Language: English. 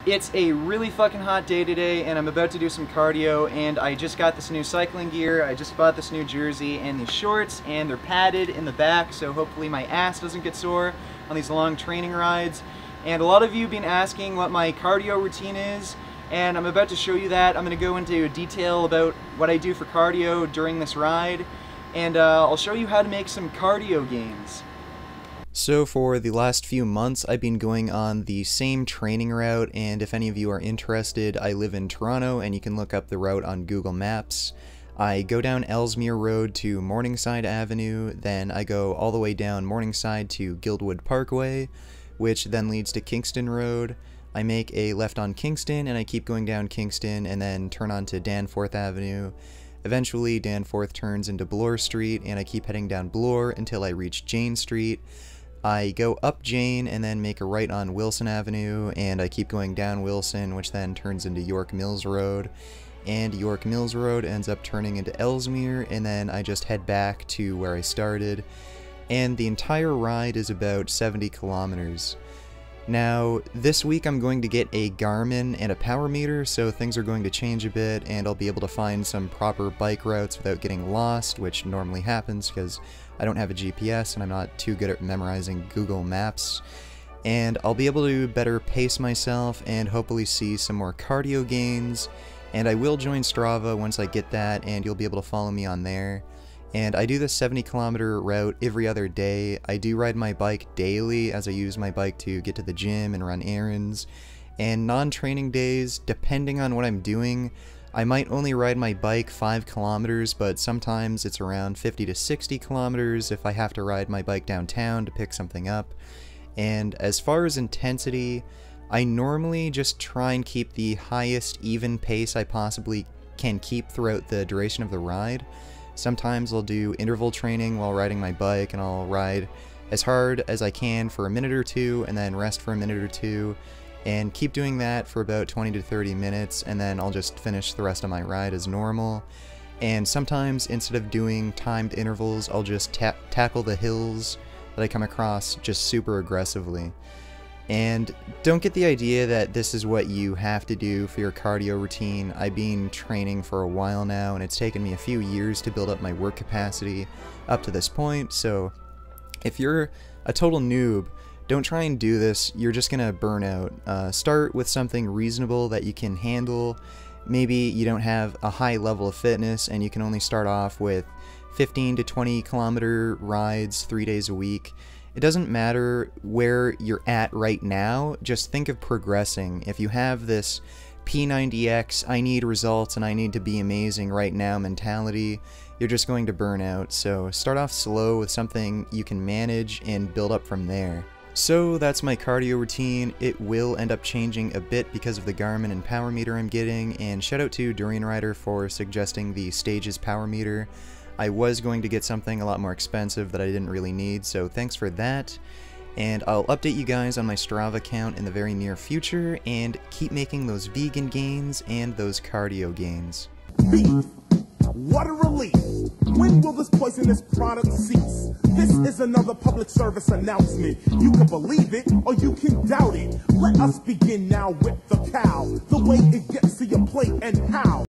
It's a really fucking hot day today, and I'm about to do some cardio, and I just got this new cycling gear. I just bought this new jersey and these shorts, and they're padded in the back, so hopefully my ass doesn't get sore on these long training rides. And a lot of you have been asking what my cardio routine is, and I'm about to show you that. I'm going to go into detail about what I do for cardio during this ride, and I'll show you how to make some cardio gains. So for the last few months, I've been going on the same training route, and if any of you are interested, I live in Toronto, and you can look up the route on Google Maps. I go down Ellesmere Road to Morningside Avenue, then I go all the way down Morningside to Guildwood Parkway, which then leads to Kingston Road. I make a left on Kingston, and I keep going down Kingston, and then turn onto Danforth Avenue. Eventually, Danforth turns into Bloor Street, and I keep heading down Bloor until I reach Jane Street. I go up Jane and then make a right on Wilson Avenue, and I keep going down Wilson, which then turns into York Mills Road, and York Mills Road ends up turning into Ellesmere, and then I just head back to where I started, and the entire ride is about 70 kilometers. Now, this week I'm going to get a Garmin and a power meter, so things are going to change a bit, and I'll be able to find some proper bike routes without getting lost, which normally happens because I don't have a GPS and I'm not too good at memorizing Google Maps. And I'll be able to better pace myself and hopefully see some more cardio gains. And I will join Strava once I get that, and you'll be able to follow me on there. And I do this 70-kilometer route every other day. I do ride my bike daily as I use my bike to get to the gym and run errands. And non-training days, depending on what I'm doing, I might only ride my bike 5 kilometers, but sometimes it's around 50 to 60 kilometers if I have to ride my bike downtown to pick something up. And as far as intensity, I normally just try and keep the highest even pace I possibly can keep throughout the duration of the ride. Sometimes I'll do interval training while riding my bike, and I'll ride as hard as I can for a minute or two and then rest for a minute or two, and keep doing that for about 20 to 30 minutes, and then I'll just finish the rest of my ride as normal. And sometimes, instead of doing timed intervals, I'll just tackle the hills that I come across just super aggressively. And don't get the idea that this is what you have to do for your cardio routine. I've been training for a while now, and it's taken me a few years to build up my work capacity up to this point, so if you're a total noob, don't try and do this. You're just gonna burn out. Start with something reasonable that you can handle. Maybe you don't have a high level of fitness and you can only start off with 15 to 20 kilometer rides 3 days a week. It doesn't matter where you're at right now, just think of progressing. If you have this P90X, I need results and I need to be amazing right now mentality, you're just going to burn out. So start off slow with something you can manage and build up from there. So that's my cardio routine. It will end up changing a bit because of the Garmin and power meter I'm getting, and shout out to Durian Rider for suggesting the Stages power meter. I was going to get something a lot more expensive that I didn't really need, so thanks for that. And I'll update you guys on my Strava account in the very near future, and keep making those vegan gains and those cardio gains. What a relief! When will this poisonous product cease? This is another public service announcement. You can believe it or you can doubt it. Let us begin now with the cow. The way it gets to your plate and how.